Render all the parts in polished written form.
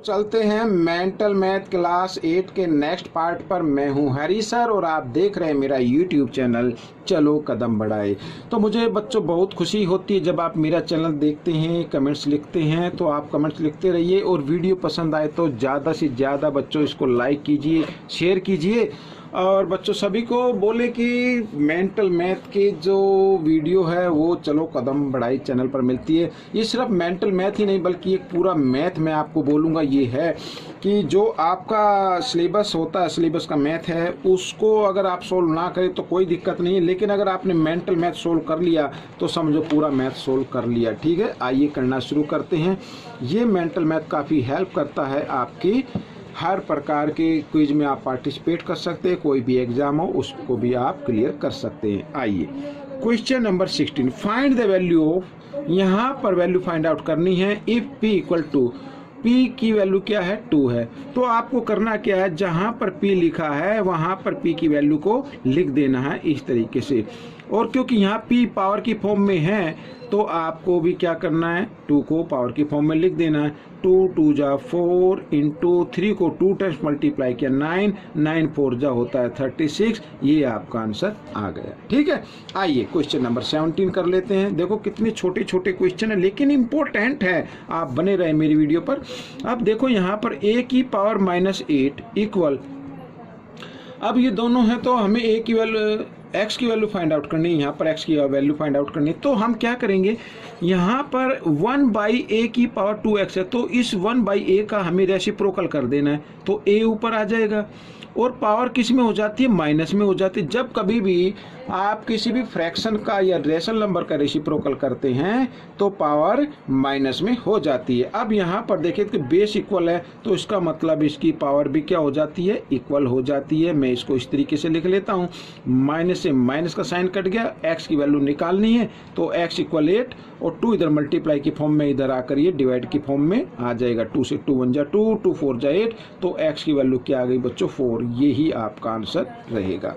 चलते हैं mental math class 8 के नेक्स्ट पार्ट पर। मैं हूं हरी सर और आप देख रहे हैं मेरा यूट्यूब चैनल चलो कदम बढ़ाए। तो मुझे बच्चों बहुत खुशी होती है जब आप मेरा चैनल देखते हैं, कमेंट्स लिखते हैं। तो आप कमेंट्स लिखते रहिए और वीडियो पसंद आए तो ज़्यादा से ज़्यादा बच्चों इसको लाइक कीजिए, शेयर कीजिए। और बच्चों सभी को बोले कि मेंटल मैथ की जो वीडियो है वो चलो कदम बढ़ाई चैनल पर मिलती है। ये सिर्फ मेंटल मैथ ही नहीं बल्कि एक पूरा मैथ मैं आपको बोलूँगा ये है कि जो आपका सिलेबस होता है, सिलेबस का मैथ है, उसको अगर आप सोल्व ना करें तो कोई दिक्कत नहीं है, लेकिन अगर आपने मेंटल मैथ सोल्व कर लिया तो समझो पूरा मैथ सोल्व कर लिया। ठीक है, आइए करना शुरू करते हैं। ये मेंटल मैथ काफ़ी हेल्प करता है आपकी हर प्रकार के क्विज में आप पार्टिसिपेट कर सकते हैं, कोई भी एग्जाम हो उसको भी आप क्लियर कर सकते हैं। आइए question number 16, find the value of, यहाँ पर वैल्यू फाइंड आउट करनी है if p equal to, p की वैल्यू क्या है 2 है। तो आपको करना क्या है, जहाँ पर p लिखा है वहाँ पर p की वैल्यू को लिख देना है इस तरीके से। और क्योंकि यहाँ p पावर की फॉर्म में है तो आपको भी क्या करना है, 2 को पावर की फॉर्म में लिख देना है। 2 2 जा 4 इंटू 3 को 2 टाइम्स मल्टीप्लाई किया 9, 9 4 जा होता है 36। ये आपका आंसर आ गया। ठीक है, आइए क्वेश्चन नंबर 17 कर लेते हैं। देखो कितने छोटे छोटे क्वेश्चन है लेकिन इम्पोर्टेंट है, आप बने रहे मेरी वीडियो पर। अब देखो यहाँ पर a की पावर -8 इक्वल, अब ये दोनों हैं तो हमें a की वैल्यू, x की वैल्यू फाइंड आउट करनी है। यहाँ पर x की वैल्यू फाइंड आउट करनी है तो हम क्या करेंगे, यहाँ पर 1/a की पावर 2x है तो इस 1/a का हमें रेसिप्रोकल कर देना है तो a ऊपर आ जाएगा। और पावर किस में हो जाती है, माइनस में हो जाती है। जब कभी भी आप किसी भी फ्रैक्शन का या रेशनल नंबर का रेसिप्रोकल करते हैं तो पावर माइनस में हो जाती है। अब यहाँ पर देखिए कि बेस इक्वल है तो इसका मतलब इसकी पावर भी क्या हो जाती है, इक्वल हो जाती है। मैं इसको इस तरीके से लिख लेता हूँ, माइनस से माइनस का साइन कट गया, x की वैल्यू निकालनी है तो x इक्वल 8 और 2 इधर मल्टीप्लाई की फॉर्म में इधर आकर ये डिवाइड की फॉर्म में आ जाएगा। 2 से 2 1 जा 2, 2 4 जा 8 तो x की वैल्यू क्या आ गई बच्चों 4। यही आपका आंसर रहेगा।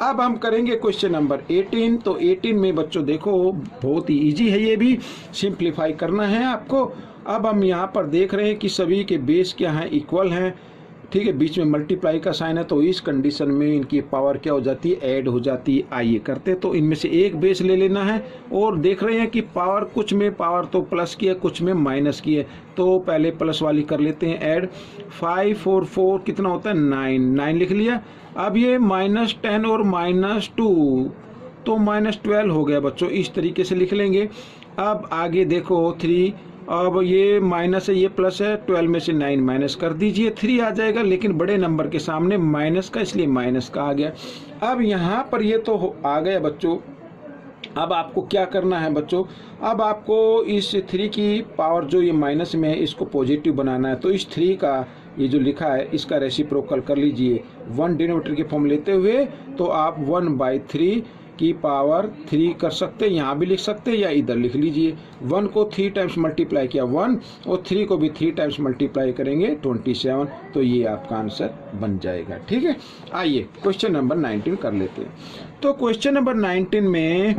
अब हम करेंगे क्वेश्चन नंबर 18। तो 18 में बच्चों देखो बहुत ही इजी है, ये भी सिंप्लीफाई करना है आपको। अब हम यहाँ पर देख रहे हैं कि सभी के बेस क्या हैं, इक्वल हैं। ठीक है, बीच में मल्टीप्लाई का साइन है तो इस कंडीशन में इनकी पावर क्या हो जाती है, ऐड हो जाती है। आइए करते तो इनमें से एक बेस ले लेना है और देख रहे हैं कि पावर कुछ में पावर तो प्लस की है, कुछ में माइनस की है। तो पहले प्लस वाली कर लेते हैं ऐड। 5 और 4 कितना होता है 9, 9 लिख लिया। अब ये -10 और -2 तो -12 हो गया बच्चों, इस तरीके से लिख लेंगे। अब आगे देखो 3, अब ये माइनस है ये प्लस है, 12 में से 9 माइनस कर दीजिए, 3 आ जाएगा लेकिन बड़े नंबर के सामने माइनस का, इसलिए माइनस का आ गया। अब यहाँ पर ये तो आ गया बच्चों। अब आपको क्या करना है बच्चों, अब आपको इस 3 की पावर जो ये माइनस में है इसको पॉजिटिव बनाना है। तो इस 3 का ये जो लिखा है इसका रेसिप्रोकल कर लीजिए 1 डिनोमिनेटर की फॉर्म लेते हुए। तो आप 1/3 की पावर 3 कर सकते हैं, यहाँ भी लिख सकते हैं या इधर लिख लीजिए। 1 को 3 टाइम्स मल्टीप्लाई किया 1 और 3 को भी 3 टाइम्स मल्टीप्लाई करेंगे 27। तो ये आपका आंसर बन जाएगा। ठीक है, आइए क्वेश्चन नंबर 19 कर लेते हैं। तो क्वेश्चन नंबर 19 में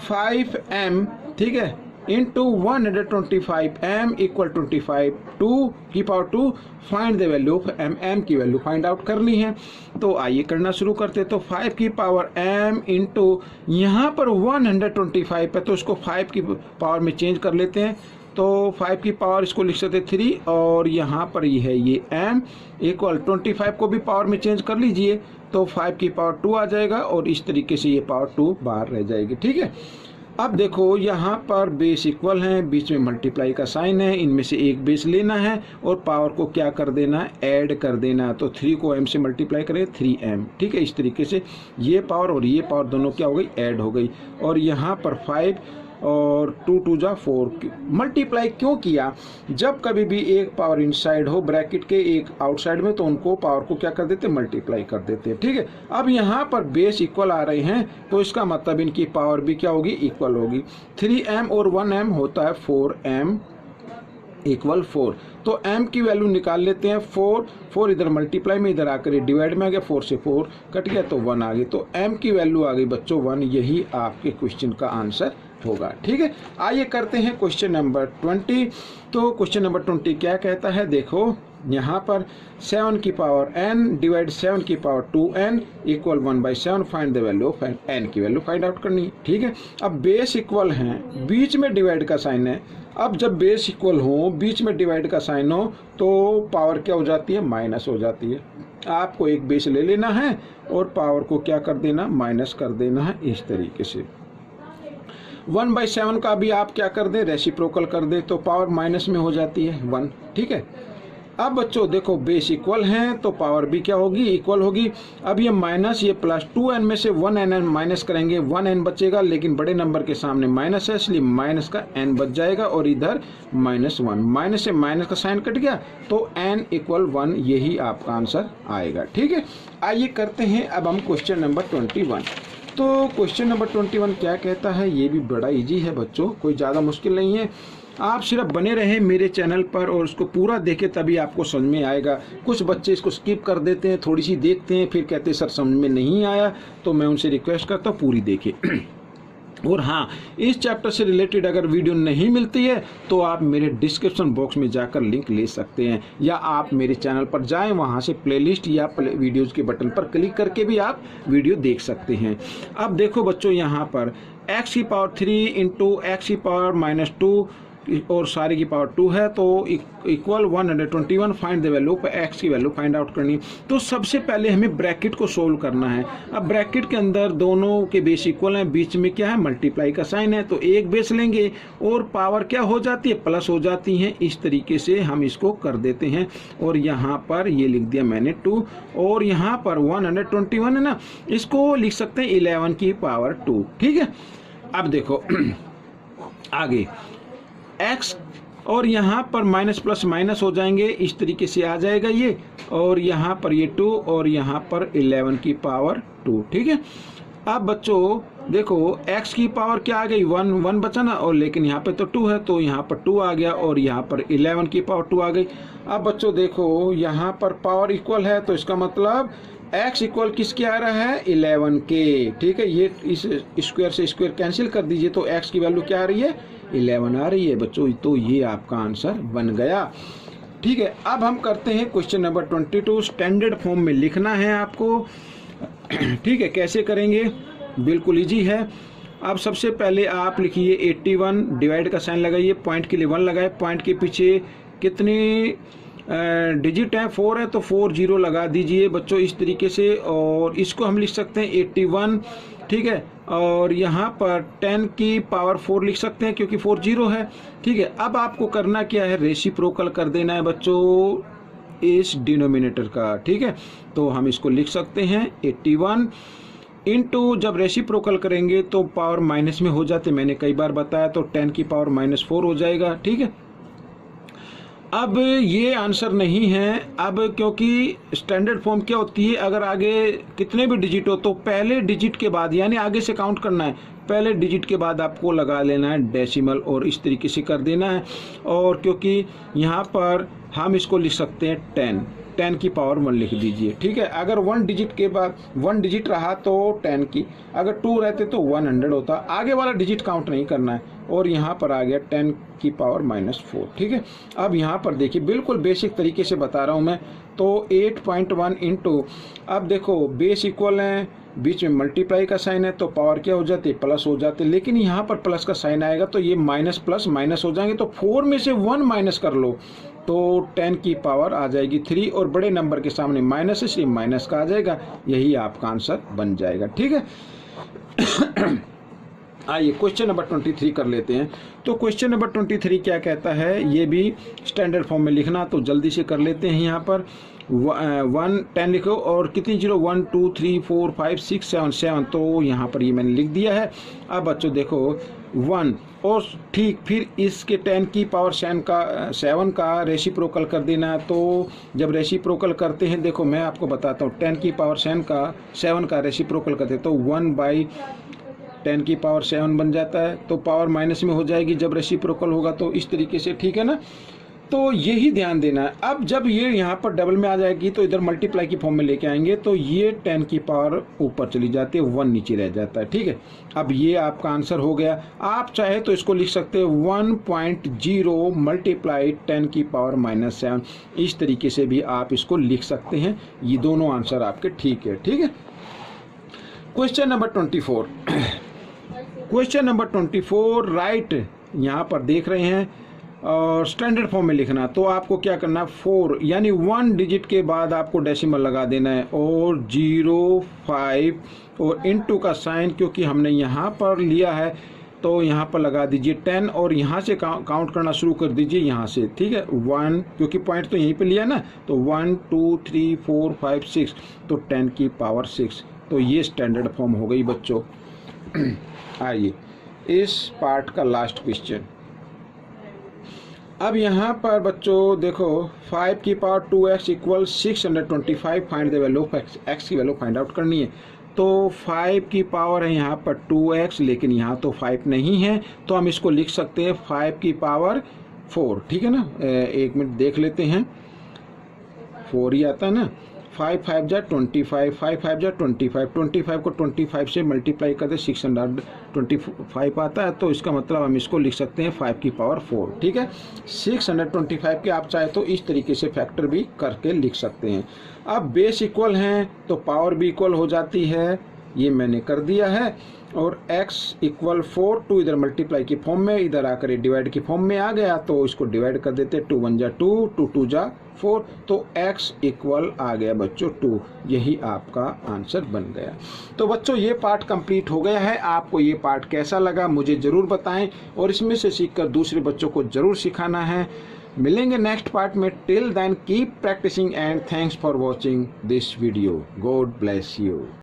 5m, ठीक है, इंटू 125 m इक्वल 25 2 की power 2, find the value of m, m की वैल्यू फाइंड आउट करनी है। तो आइए करना शुरू करते हैं। तो 5 की पावर m इंटू यहाँ पर 125 है तो इसको 5 की पावर में चेंज कर लेते हैं। तो 5 की पावर इसको लिख सकते 3 और यहाँ पर ये है ये m इक्वल 25 को भी पावर में चेंज कर लीजिए तो 5 की पावर 2 आ जाएगा और इस तरीके से ये पावर 2 बाहर रह जाएगी। ठीक है, अब देखो यहाँ पर बेस इक्वल हैं, बीच में मल्टीप्लाई का साइन है, इनमें से एक बेस लेना है और पावर को क्या कर देना है, ऐड कर देना है। तो 3 को m से मल्टीप्लाई करें 3m। ठीक है, इस तरीके से ये पावर और ये पावर दोनों क्या हो गई, ऐड हो गई। और यहाँ पर 5 और 2 2 जा 4 मल्टीप्लाई क्यों किया, जब कभी भी एक पावर इनसाइड हो ब्रैकेट के एक आउटसाइड में तो उनको पावर को क्या कर देते, मल्टीप्लाई कर देते हैं। ठीक है, अब यहाँ पर बेस इक्वल आ रहे हैं तो इसका मतलब इनकी पावर भी क्या होगी, इक्वल होगी। 3m और 1m होता है 4m इक्वल 4। तो m की वैल्यू निकाल लेते हैं 4 इधर मल्टीप्लाई में इधर आकर डिवाइड में आ गया, 4 से 4 कट गया तो 1 आ गई। तो m की वैल्यू आ गई बच्चों 1। यही आपके क्वेश्चन का आंसर होगा। ठीक है, आइए करते हैं क्वेश्चन नंबर 20। तो क्वेश्चन नंबर 20 क्या कहता है, देखो यहाँ पर 7 की पावर n डिवाइड 7 की power 2n equal 1/7। Find the value of n की वैल्यू फाइंड आउट करनी है। ठीक है, अब बेस इक्वल हैं, बीच में डिवाइड का साइन है। अब जब बेस इक्वल हो, बीच में डिवाइड का साइन हो, तो पावर क्या हो जाती है, माइनस हो जाती है। आपको एक बेस ले लेना है और पावर को क्या कर देना, माइनस कर देना है इस तरीके से। 1/7 का भी आप क्या कर दें, रेसिप्रोकल कर दें, तो पावर माइनस में हो जाती है 1। ठीक है, अब बच्चों देखो बेस इक्वल हैं तो पावर भी क्या होगी, इक्वल होगी। अब ये माइनस ये प्लस, 2n में से 1n माइनस करेंगे, 1n बचेगा, लेकिन बड़े नंबर के सामने माइनस है इसलिए माइनस का n बच जाएगा और इधर -1। माइनस से माइनस का साइन कट गया तो n इक्वल 1, यही आपका आंसर आएगा। ठीक है, आइए करते हैं अब हम क्वेश्चन नंबर 21। तो क्वेश्चन नंबर 21 क्या कहता है, ये भी बड़ा इजी है बच्चों, कोई ज़्यादा मुश्किल नहीं है। आप सिर्फ बने रहें मेरे चैनल पर और उसको पूरा देखें, तभी आपको समझ में आएगा। कुछ बच्चे इसको स्किप कर देते हैं, थोड़ी सी देखते हैं, फिर कहते हैं सर समझ में नहीं आया, तो मैं उनसे रिक्वेस्ट करता हूँ पूरी देखें। और हाँ, इस चैप्टर से रिलेटेड अगर वीडियो नहीं मिलती है तो आप मेरे डिस्क्रिप्शन बॉक्स में जाकर लिंक ले सकते हैं, या आप मेरे चैनल पर जाएं, वहां से प्लेलिस्ट या वीडियोज़ के बटन पर क्लिक करके भी आप वीडियो देख सकते हैं। अब देखो बच्चों, यहाँ पर x की पावर 3 इंटू x की पावर -2 और सारे की पावर 2 है, तो इक्वल 121। फाइंड द वैल्यू पर x की वैल्यू फाइंड आउट करनी। तो सबसे पहले हमें ब्रैकेट को सोल्व करना है। अब ब्रैकेट के अंदर दोनों के बेस इक्वल हैं, बीच में क्या है, मल्टीप्लाई का साइन है, तो एक बेस लेंगे और पावर क्या हो जाती है, प्लस हो जाती है। इस तरीके से हम इसको कर देते हैं और यहाँ पर ये लिख दिया मैंने 2 और यहाँ पर 121 है ना, इसको लिख सकते हैं 11 की पावर 2। ठीक है, अब देखो आगे x और यहाँ पर माइनस प्लस माइनस हो जाएंगे, इस तरीके से आ जाएगा ये, और यहाँ पर ये 2 और यहाँ पर 11 की पावर 2। ठीक है, अब बच्चों देखो x की पावर क्या आ गई, 1 बचा ना, और लेकिन यहाँ पे तो 2 है तो यहाँ पर 2 आ गया और यहाँ पर 11 की पावर 2 आ गई। अब बच्चों देखो यहाँ पर पावर इक्वल है, तो इसका मतलब x इक्वल किसके आ रहा है, 11 के। ठीक है, ये इस स्क्वायर से स्क्वायर कैंसिल कर दीजिए तो x की वैल्यू क्या आ रही है, 11 आ रही है बच्चों। तो ये आपका आंसर बन गया। ठीक है, अब हम करते हैं क्वेश्चन नंबर 22। स्टैंडर्ड फॉर्म में लिखना है आपको। ठीक है, कैसे करेंगे, बिल्कुल इजी है। अब सबसे पहले आप लिखिए 81, डिवाइड का साइन लगाइए, पॉइंट के लिए 1 लगाए, पॉइंट के पीछे कितनी डिजिट है, 4 है तो 4 0 लगा दीजिए बच्चों इस तरीके से, और इसको हम लिख सकते हैं 81। ठीक है, और यहाँ पर 10 की पावर 4 लिख सकते हैं क्योंकि 4 0 है। ठीक है, अब आपको करना क्या है, रेसिप्रोकल कर देना है बच्चों इस डिनोमिनेटर का। ठीक है, तो हम इसको लिख सकते हैं 81 इंटू, जब रेसिप्रोकल करेंगे तो पावर माइनस में हो जाते, मैंने कई बार बताया, तो 10 की पावर -4 हो जाएगा। ठीक है, अब ये आंसर नहीं है, अब क्योंकि स्टैंडर्ड फॉर्म क्या होती है, अगर आगे कितने भी डिजिट हो तो पहले डिजिट के बाद, यानी आगे से काउंट करना है, पहले डिजिट के बाद आपको लगा लेना है डेसिमल और इस तरीके से कर देना है। और क्योंकि यहाँ पर हम इसको लिख सकते हैं 10 की पावर 1 लिख दीजिए। ठीक है, अगर 1 डिजिट के बाद 1 डिजिट रहा तो 10 की, अगर 2 रहते तो 100 होता, आगे वाला डिजिट काउंट नहीं करना है। और यहाँ पर आ गया 10 की पावर -4। ठीक है, अब यहाँ पर देखिए बिल्कुल बेसिक तरीके से बता रहा हूँ मैं, तो 8.1 इंटू, अब देखो बेस इक्वल है, बीच में मल्टीप्लाई का साइन है, तो पावर क्या हो जाती है, प्लस हो जाती है, लेकिन यहाँ पर प्लस का साइन आएगा तो ये माइनस प्लस माइनस हो जाएंगे, तो 4 में से 1 माइनस कर लो तो 10 की पावर आ जाएगी 3, और बड़े नंबर के सामने माइनस है इसलिए माइनस का आ जाएगा, यही आपका आंसर बन जाएगा। ठीक है, आइए क्वेश्चन नंबर 23 कर लेते हैं। तो क्वेश्चन नंबर 23 क्या कहता है, ये भी स्टैंडर्ड फॉर्म में लिखना, तो जल्दी से कर लेते हैं। यहाँ पर 1 10 लिखो और कितनी जीरो, 1 2 3 4 5 6 7 7, तो यहाँ पर ये मैंने लिख दिया है। अब बच्चों देखो 1 और ठीक फिर इसके 10 की पावर 7 का रेसिप्रोकल कर देना है। तो जब रेसिप्रोकल करते हैं, देखो मैं आपको बताता हूँ, 10 की पावर 7 का रेसिप्रोकल करते हैं तो 1/10 की पावर 7 बन जाता है, तो पावर माइनस में हो जाएगी जब रेसिप्रोकल होगा, तो इस तरीके से। ठीक है ना, तो यही ध्यान देना है। अब जब ये यहाँ पर डबल में आ जाएगी तो इधर मल्टीप्लाई की फॉर्म में लेके आएंगे तो ये 10 की पावर ऊपर चली जाती है, 1 नीचे रह जाता है। ठीक है, अब ये आपका आंसर हो गया। आप चाहे तो इसको लिख सकते हैं 1.0 मल्टीप्लाई 10 की पावर -7, इस तरीके से भी आप इसको लिख सकते हैं। ये दोनों आंसर आपके ठीक है। ठीक है, question number 24। Question number 24 right, यहाँ पर देख रहे हैं और स्टैंडर्ड फॉर्म में लिखना। तो आपको क्या करना है, 4 यानी 1 डिजिट के बाद आपको डेसिमल लगा देना है और 0, 5 और इनटू का साइन क्योंकि हमने यहाँ पर लिया है तो यहाँ पर लगा दीजिए 10 और यहाँ से काउंट करना शुरू कर दीजिए यहाँ से। ठीक है, 1 क्योंकि पॉइंट तो यहीं पे लिया ना, तो 1 2 3 4 5 6 तो 10 की पावर 6। तो ये स्टैंडर्ड फॉर्म हो गई बच्चों। आइए इस पार्ट का लास्ट क्वेश्चन। अब यहाँ पर बच्चों देखो 5 की power 2x equal 625, find the value of x की वैल्यू फाइंड आउट करनी है। तो 5 की पावर है यहाँ पर 2x, लेकिन यहाँ तो 5 नहीं है तो हम इसको लिख सकते हैं 5 की पावर 4। ठीक है ना, एक मिनट देख लेते हैं, 4 ही आता है ना। 5 5 जा 25, 5 5 जा 25, 25 को 25 से मल्टीप्लाई करते 625 आता है। तो इसका मतलब हम इसको लिख सकते हैं 5 की पावर 4। ठीक है, 625 के आप चाहे तो इस तरीके से फैक्टर भी करके लिख सकते हैं। अब बेस इक्वल हैं तो पावर भी इक्वल हो जाती है, ये मैंने कर दिया है। और x इक्वल 4, 2 इधर मल्टीप्लाई की फॉर्म में, इधर आकर डिवाइड की फॉर्म में आ गया तो इसको डिवाइड कर देते, 2 1 जा 2, 2 2 जा 4, तो x इक्वल आ गया बच्चों 2। यही आपका आंसर बन गया। तो बच्चों ये पार्ट कंप्लीट हो गया है। आपको ये पार्ट कैसा लगा मुझे ज़रूर बताएं और इसमें से सीखकर दूसरे बच्चों को ज़रूर सिखाना है। मिलेंगे नेक्स्ट पार्ट में। Till then keep practising and thanks for watching this video. God bless you.